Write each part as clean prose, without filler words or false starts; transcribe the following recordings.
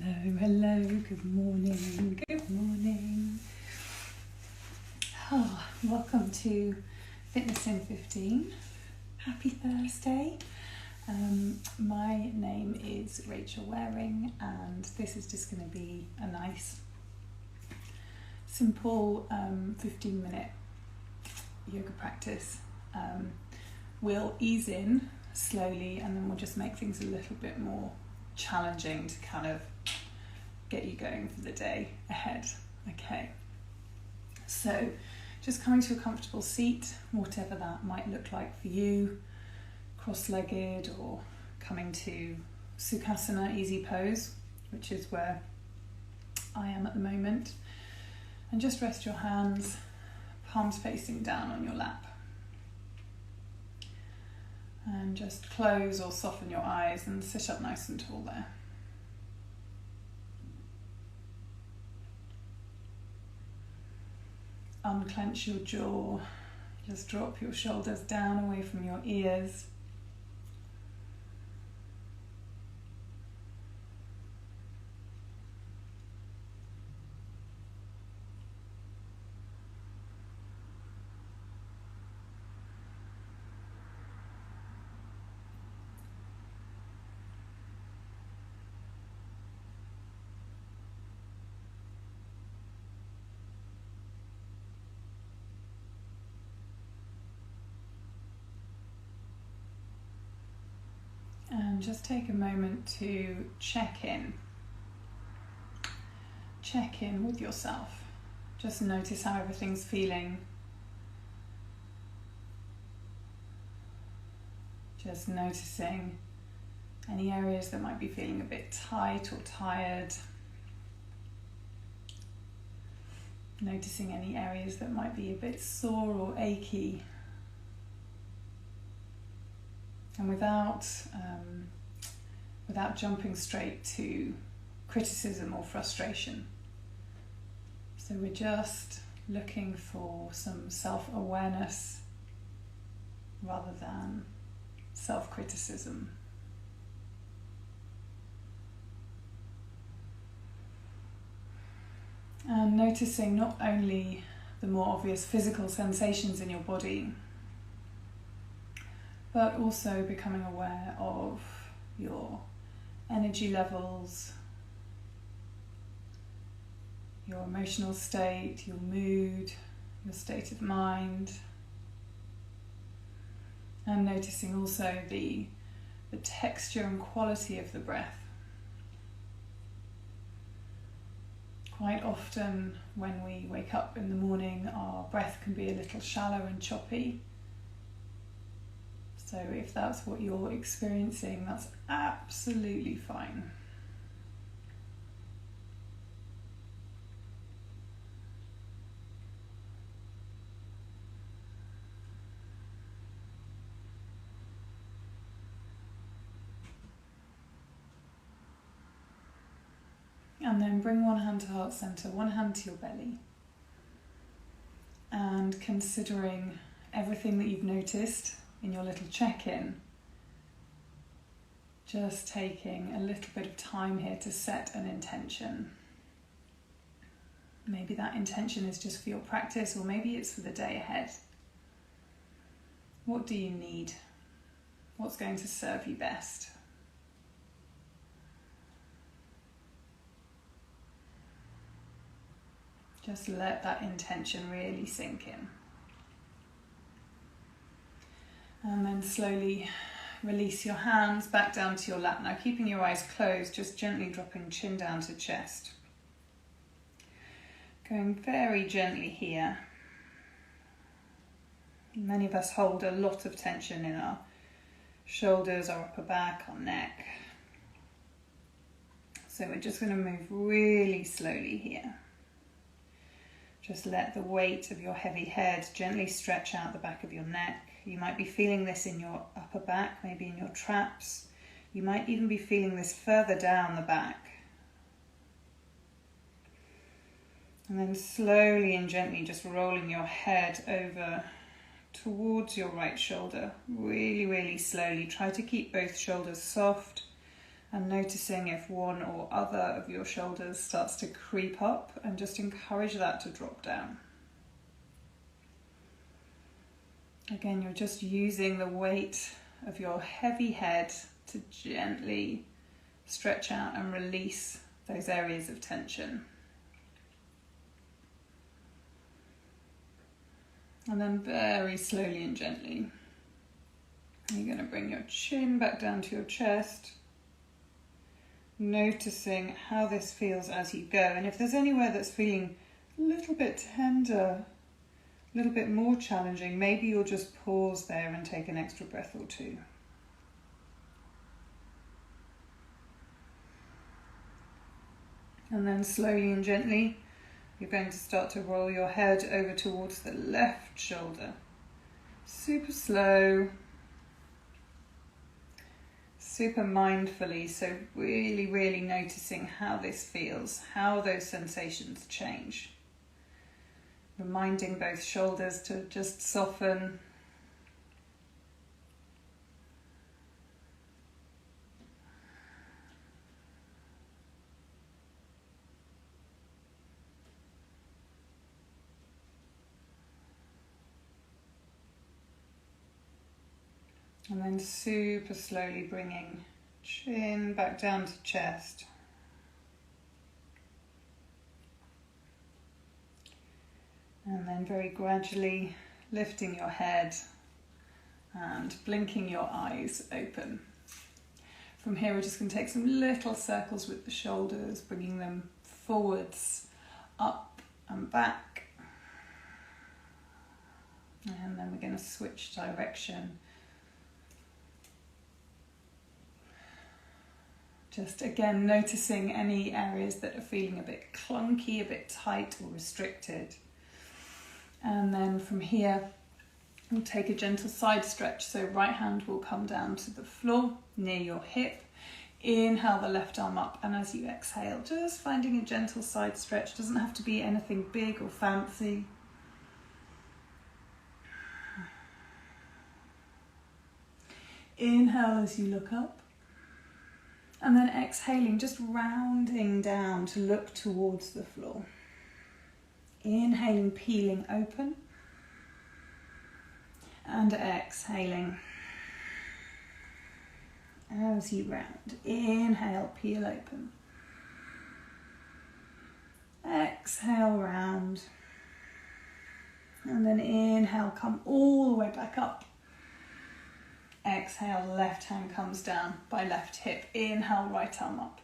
Hello, hello, good morning, good morning. Welcome to Fitness in 15. Happy Thursday. My name is Rachel Waring and this is just going to be a nice, simple 15-minute yoga practice. We'll ease in slowly and then we'll just make things a little bit more challenging to kind of get you going for the day ahead. Okay, so just coming to a comfortable seat, whatever that might look like for you, cross-legged or coming to Sukhasana, easy pose, which is where I am at the moment, and just rest your hands, palms facing down on your lap. And just close or soften your eyes and sit up nice and tall there. Unclench your jaw, just drop your shoulders down away from your ears. And just take a moment to check in with yourself. Just notice how everything's feeling. Just noticing any areas that might be feeling a bit tight or tired. Noticing any areas that might be a bit sore or achy. And without jumping straight to criticism or frustration. So we're just looking for some self-awareness rather than self-criticism. And noticing not only the more obvious physical sensations in your body, but also becoming aware of your energy levels, your emotional state, your mood, your state of mind, and noticing also the texture and quality of the breath. Quite often when we wake up in the morning, our breath can be a little shallow and choppy. So if that's what you're experiencing, that's absolutely fine. And then bring one hand to heart center, one hand to your belly. And considering everything that you've noticed in your little check-in, just taking a little bit of time here to set an intention. Maybe that intention is just for your practice, or maybe it's for the day ahead. What do you need? What's going to serve you best? Just let that intention really sink in. And then slowly release your hands back down to your lap. Now keeping your eyes closed, just gently dropping chin down to chest. Going very gently here. Many of us hold a lot of tension in our shoulders, our upper back, our neck. So we're just going to move really slowly here. Just let the weight of your heavy head gently stretch out the back of your neck. You might be feeling this in your upper back, maybe in your traps. You might even be feeling this further down the back. And then slowly and gently just rolling your head over towards your right shoulder. Really, really slowly. Try to keep both shoulders soft And noticing if one or other of your shoulders starts to creep up, and just encourage that to drop down. Again, you're just using the weight of your heavy head to gently stretch out and release those areas of tension. And then very slowly and gently, you're going to bring your chin back down to your chest, noticing how this feels as you go. And if there's anywhere that's feeling a little bit tender, a little bit more challenging, maybe you'll just pause there and take an extra breath or two. And then slowly and gently, you're going to start to roll your head over towards the left shoulder. Super slow, super mindfully, so really, really noticing how this feels, how those sensations change. Reminding both shoulders to just soften. And then super slowly bringing chin back down to chest. And then very gradually lifting your head and blinking your eyes open. From here, we're just going to take some little circles with the shoulders, bringing them forwards, up and back. And then we're going to switch direction. Just again noticing any areas that are feeling a bit clunky, a bit tight or restricted. And then from here, we'll take a gentle side stretch. So right hand will come down to the floor near your hip. Inhale the left arm up, and as you exhale, just finding a gentle side stretch. Doesn't have to be anything big or fancy. Inhale as you look up. And then exhaling, just rounding down to look towards the floor. Inhaling, peeling open. And exhaling as you round. Inhale, peel open. Exhale, round. And then inhale, come all the way back up. Exhale, left hand comes down by left hip. Inhale, right arm up.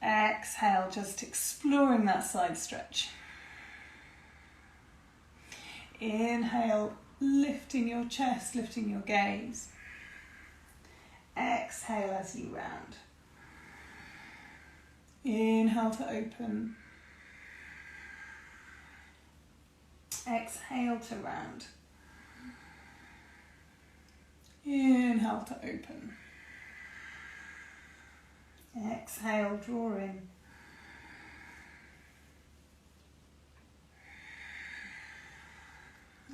Exhale, just exploring that side stretch. Inhale, lifting your chest, lifting your gaze. Exhale as you round. Inhale to open. Exhale to round. Inhale to open. Exhale, draw in.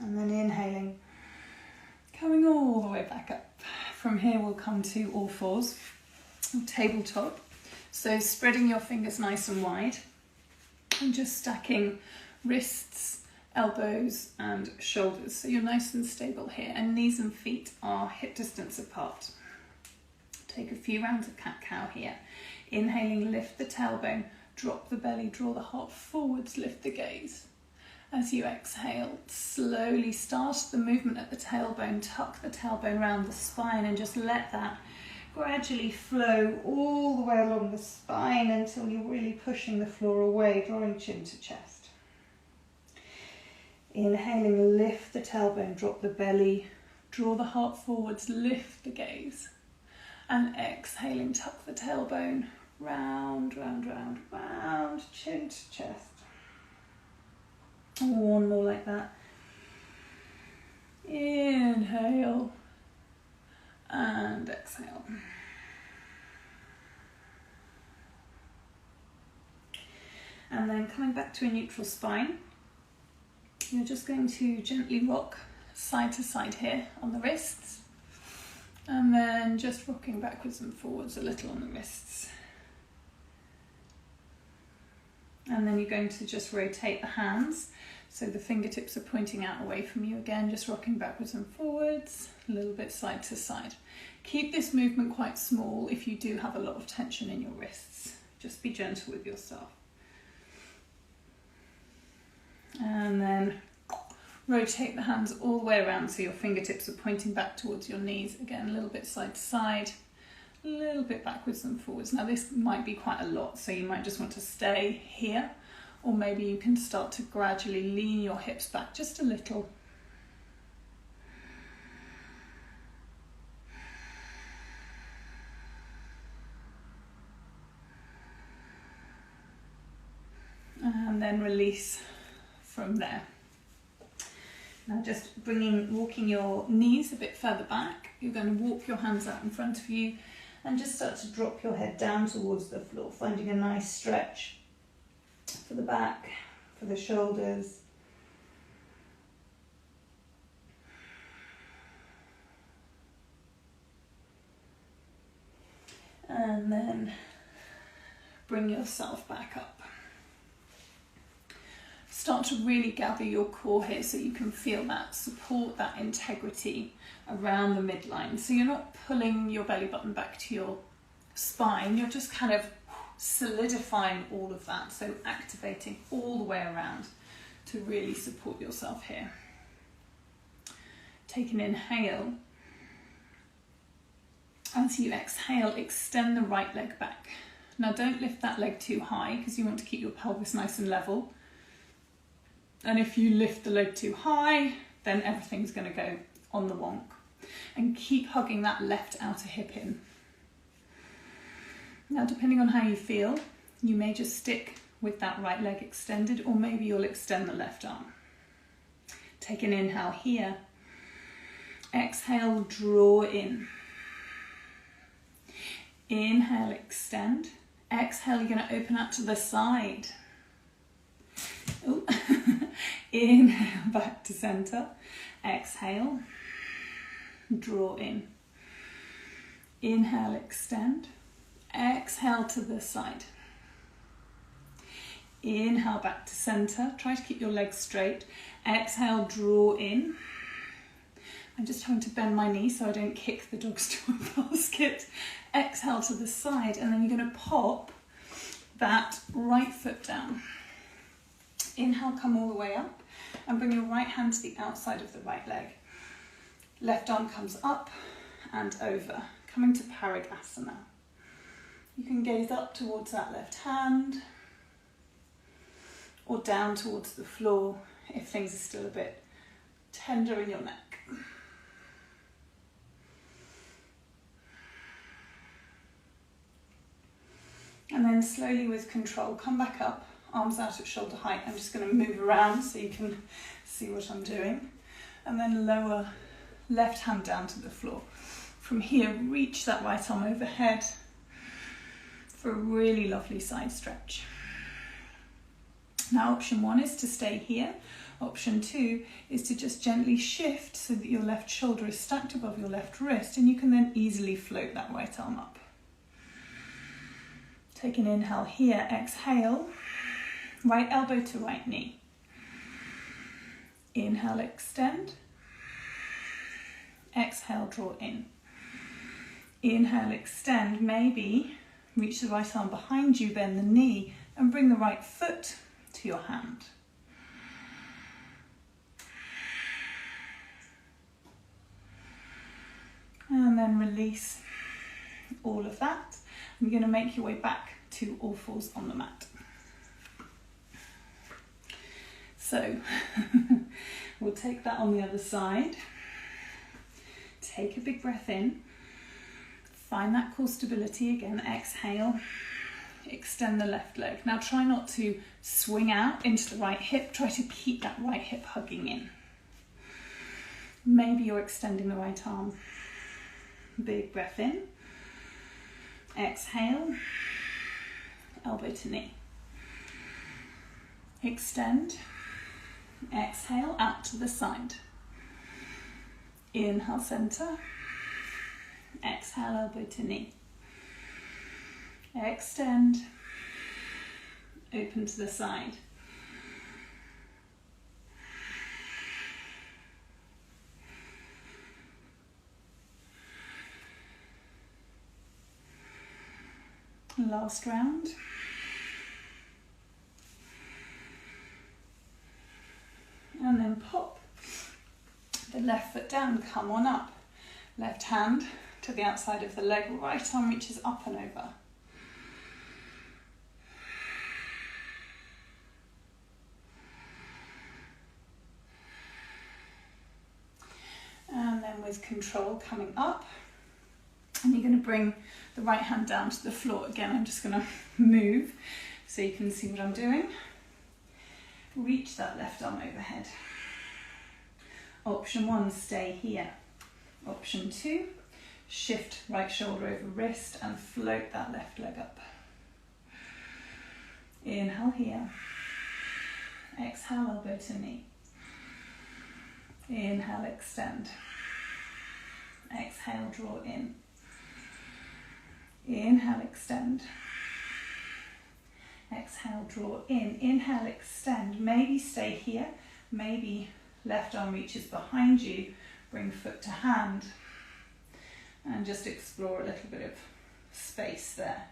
And then inhaling, coming all the way back up. From here we'll come to all fours, tabletop. So spreading your fingers nice and wide and just stacking wrists, elbows and shoulders. So you're nice and stable here, and knees and feet are hip distance apart. Take a few rounds of CatCow here. Inhaling, lift the tailbone, drop the belly, draw the heart forwards, lift the gaze. As you exhale, slowly start the movement at the tailbone, tuck the tailbone around the spine and just let that gradually flow all the way along the spine until you're really pushing the floor away, drawing chin to chest. Inhaling, lift the tailbone, drop the belly, draw the heart forwards, lift the gaze. And exhaling, tuck the tailbone, round, round, round, round, chin to chest. One more like that. Inhale and exhale. And then coming back to a neutral spine, you're just going to gently rock side to side here on the wrists. And then just rocking backwards and forwards a little on the wrists. And then you're going to just rotate the hands so the fingertips are pointing out away from you again, just rocking backwards and forwards, a little bit side to side. Keep this movement quite small if you do have a lot of tension in your wrists. Just be gentle with yourself. And then rotate the hands all the way around so your fingertips are pointing back towards your knees. Again, a little bit side to side, a little bit backwards and forwards. Now this might be quite a lot, so you might just want to stay here, or maybe you can start to gradually lean your hips back just a little. And then release from there. Now just walking your knees a bit further back, you're going to walk your hands out in front of you and just start to drop your head down towards the floor, finding a nice stretch for the back, for the shoulders. And then bring yourself back up. Start to really gather your core here so you can feel that support, that integrity around the midline. So you're not pulling your belly button back to your spine, you're just kind of solidifying all of that. So activating all the way around to really support yourself here. Take an inhale. As you exhale, extend the right leg back. Now don't lift that leg too high because you want to keep your pelvis nice and level. And if you lift the leg too high, then everything's going to go on the wonk. And keep hugging that left outer hip in. Now, depending on how you feel, you may just stick with that right leg extended, or maybe you'll extend the left arm. Take an inhale here. Exhale, draw in. Inhale, extend. Exhale, you're going to open out to the side. Ooh. Inhale, back to center. Exhale, draw in. Inhale, extend. Exhale to the side. Inhale, back to center. Try to keep your legs straight. Exhale, draw in. I'm just trying to bend my knee so I don't kick the dog's toy basket. Exhale to the side, and then you're going to pop that right foot down. Inhale, come all the way up and bring your right hand to the outside of the right leg. Left arm comes up and over, coming to Parigasana. You can gaze up towards that left hand or down towards the floor if things are still a bit tender in your neck. And then slowly with control, come back up, arms out at shoulder height. I'm just going to move around so you can see what I'm doing. And then lower left hand down to the floor. From here, reach that right arm overhead for a really lovely side stretch. Now option 1 is to stay here. Option 2 is to just gently shift so that your left shoulder is stacked above your left wrist, and you can then easily float that right arm up. Take an inhale here, exhale, right elbow to right knee. Inhale, extend. Exhale, draw in. Inhale, extend, maybe reach the right arm behind you, bend the knee, and bring the right foot to your hand. And then release all of that. You're going to make your way back to all fours on the mat. So we'll take that on the other side. Take a big breath in. Find that core stability again. Exhale. Extend the left leg. Now try not to swing out into the right hip. Try to keep that right hip hugging in. Maybe you're extending the right arm. Big breath in. Exhale. Elbow to knee. Extend. Exhale out to the side. Inhale, center. Exhale, elbow to knee. Extend. Open to the side. Last round. And then pop the left foot down, come on up. Left hand to the outside of the leg, right arm reaches up and over. And then with control coming up, and you're going to bring the right hand down to the floor. Again, I'm just going to move so you can see what I'm doing. Reach that left arm overhead. Option 1, stay here. Option 2, shift right shoulder over wrist and float that left leg up. Inhale here. Exhale, elbow to knee. Inhale, extend. Exhale, draw in. Inhale, extend. Exhale, draw in. Inhale, extend. Maybe stay here. Maybe left arm reaches behind you. Bring foot to hand. And just explore a little bit of space there.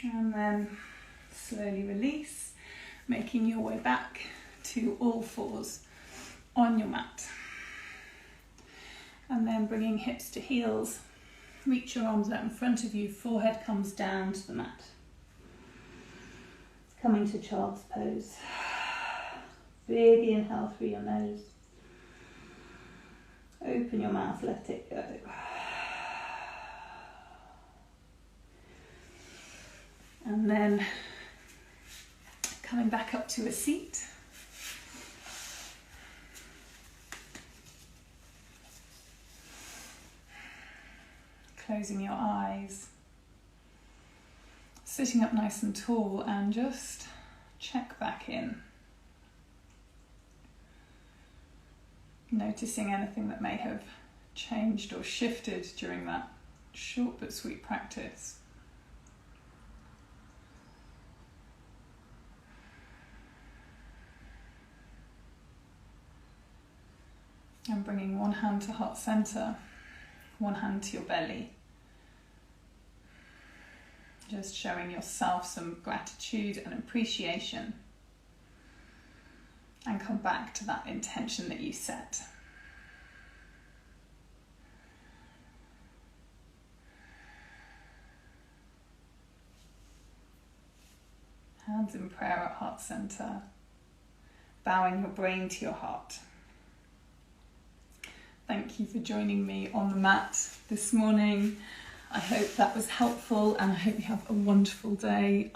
And then slowly release, making your way back to all fours on your mat. And then bringing hips to heels, reach your arms out in front of you, forehead comes down to the mat. Coming to child's pose. Big inhale through your nose. Open your mouth, let it go. And then coming back up to a seat. Closing your eyes. Sitting up nice and tall and just check back in. Noticing anything that may have changed or shifted during that short but sweet practice. And bringing one hand to heart center, one hand to your belly. Just showing yourself some gratitude and appreciation. And come back to that intention that you set. Hands in prayer at heart center. Bowing your brain to your heart. Thank you for joining me on the mat this morning. I hope that was helpful and I hope you have a wonderful day.